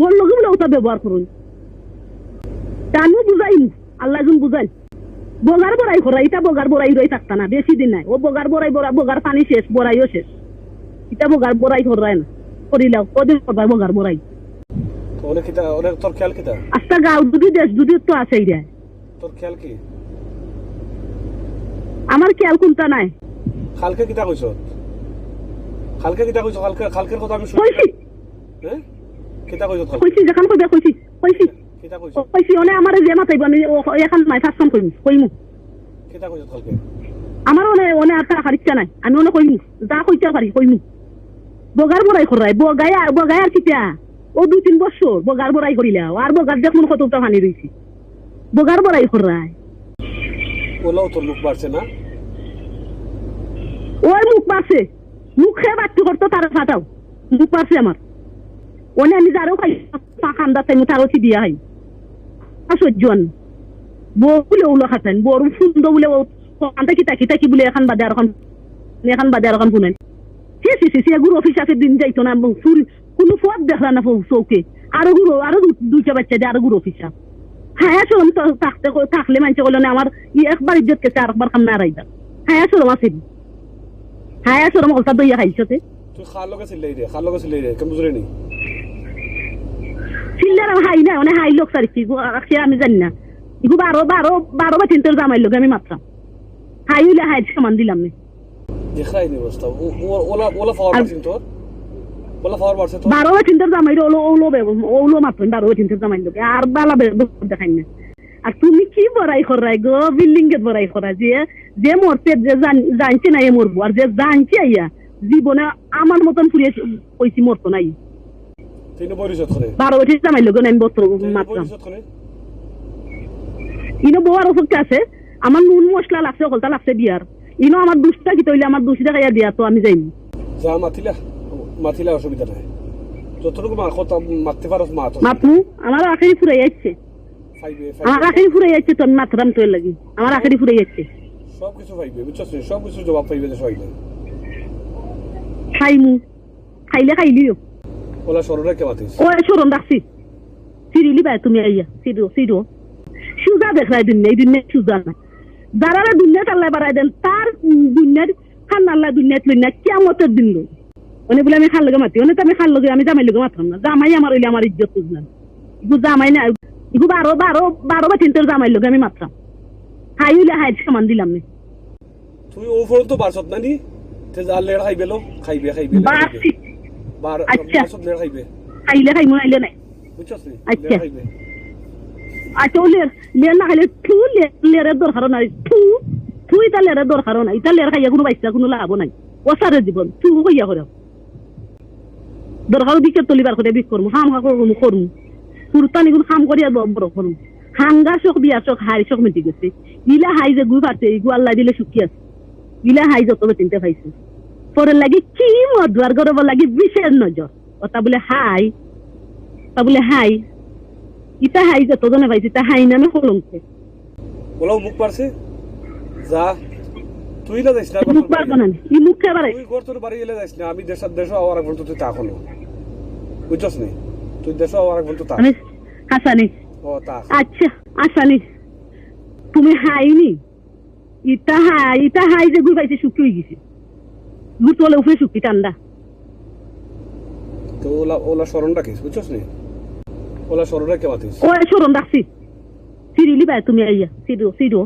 বললো কি বলে ওটা ব্যবহার করুন আমিও বুঝাইনি আল্লাহ একজন বুঝাই বগার বড়াই করা এটা বগার বড়াই রয়ে থাকতা না বেশি দিন নাই ও বগার বড়াই বগার পানি শেষ বড়াইও শেষ এটা বগার বড়াই করায় না করিলাও কদিন করবা বগার বড়াই অনেক কিতা অনেক তোর খেয়াল কিতা আচ্ছা গাঁও দুটি দেশ দুটি তো আছে রে তোর খেয়াল কি আমার খেয়াল কোনটা নাই খালকে কিতা কইছ খালকে খালকের কথা আমি শুনি কইছি হ্যাঁ কিতা কইছ খালকে কইছি যখন কইবে কইছি কিতা কইছ কইছি অনে আমার যে মাথাইব আমি এখন মাই ফাঁসন কইমু কিতা কইছ খালকে আমার অনে আর টাকার ইচ্ছা নাই আমি অনে কইমু যা কইতে পারি কইমু বগার বড়াই করাই বগাই আর কিতা ও 2-3 বছর বগার বড়াই করিলা আর বগার দেখুন কতটা পানি রইছি বগার বড়াই করাই ওলাও তোর মুখ বাড়ছে না ওই মুখ পাশে মুখে বাচ্চু করতো তার ফাটাও মুখ পাশে আমার ওনে আমি যারও খাই খান্দা তাই মুঠারও দিয়া হয় সহ্যন বলে ওগুলো খাতেন বড় সুন্দর বলে ওখানটা কিতা কি বলে এখন বাদে আর এখন শুনেন সে গুরু অফিস আছে দিন যাইতো না কোনো পথ দেখলা না চৌকে আরো দুইটা বাচ্চা দিয়ে আরো গুরু অফিস হ্যাঁ চলুন থাকলে মানছে বললো না আমার একবার ইজ্জত কেছে আর একবার খাম না রাইদা হ্যাঁ চলো আছে হ্যাঁ চলো আমার কথা দইয়া খাইছতে তুই খার লগে চিল্লাই রে কেমন বুঝরে নি চিল্লার হাই না মানে হাই লোক সারিছি আমি জানি না ইগু 12 বা 3 জামাই লোক আমি মাত্রা হাই হইলে হাই সমান দিলাম না দেখাই নি বস্তা ওলা পাওয়ার পারছিস তোর ওলা পাওয়ার পারছে তো 12 বা 3 জামাই ওলো মাত্র 12 বা 3 জামাই লোক আর বালা দেখাই না আর তুমি কি বড়াই করাই গো বিল্ডিং এর বড়াই করা যে মরতে যে জানছে না এ মরবো আর যে জানছে আইয়া জীবনে আমার মতন ফুরিয়ে কইছি মরতো নাই তিন পরিশোধ করে 12 বছর জামাই লোক আমি বছর মাত্র ইনো বউয়ার ওষুধ আছে আমার নুন মশলা লাগছে কলতা লাগছে বিয়ার ইনো আমার দুষ্টা কি তইলে আমার দুষ্টা খাইয়া দিয়া তো আমি যাইনি যা মাতিলা অসুবিধা নাই যতটুকু কথা মারতে পারো মাতু আমার আখেরি ফুরাই যাচ্ছে আমার আখেরি ফুরাই যাচ্ছে তোর মাত্রাম তোর লাগি আমার আখেরি ফুরাই যাচ্ছে সবকিছু পাইবে বুঝছস সবকিছু জবাব পাইবে যে সবাই খাইলিও ওলা সররে কে মাতিস ও সরন রাখছি সিরিলি বাই তুমি আইয়া সিডো সুজা দেখাই দিন এই দিন সুজা না যারা দুনিয়া আল্লাহ বাড়াই দেন তার দুনিয়ার খান আল্লাহ দুনিয়াত লই না কিয়ামতের দিন লই ওনে বলে আমি খাল লগে মাতি ওনে তো আমি খাল লগে আমি জামাই লগে মাতাম না জামাই আমার হইলে আমার ইজ্জত বুঝলাম ইগু জামাই না ইগু 12 বা 3 জামাই লগে আমি মাত্রাম হাই হইলে হাই সমান দিলাম না তুই ওফর তো বারছত না নি তে যা লেড় খাইবে বাসি বার বারছত লেড় খাইবে খাইলে আইলে নাই বুঝছস নি আচ্ছা খাইবে আচ্ছা লের না খাইলে লেরের দরকার নাই তুই তা লেরের দরকার নাই তা লের খাইয়া কোনো বাইসা কোনো লাভ নাই ওসারে জীবন তুই হইয়া করে দরকার দিকে তলিবার করে বিক করবো হাম করবো পুরতানি গুলো হাম করিয়া বড় করবো হাঙ্গা শোক বিয়া শোক হাই শোক মেটে গেছে ইলা হাই যে গুই পাচ্ছে ইগু আল্লাহ দিলে সুখী আছে ইলা হাই যত চিনতে পাইছে পরে লাগি কি মদুয়ার গরব লাগি বিশেষ নজর ওটা বলে হাই ইটা হাই যত জনে পাইছে তা হাই নামে কলঙ্কে বলাও মুখ পারছে যা তুই না যাইস না মুখ পারবো না ই মুখ খাবারে তুই ঘর তোর বাড়ি এলে যাইস না আমি দেশ আওয়ার এখন তুই তা এখনো বুঝছস নি তুই দেশ আওয়ার এখন তো তা আমি হাসানি ও তা আচ্ছা আসানি তুমি হাইনি ইটা হাই যে গুই পাইছে শুকি হয়ে গেছে গুতলে উঠে শুকি ঠান্ডা তো ওলা শরণ রাখিস বুঝছস নি ওলা শরণ রেখে মাতিস ও শরণ রাখছি সিরিলি বাই তুমি আইয়া সিডো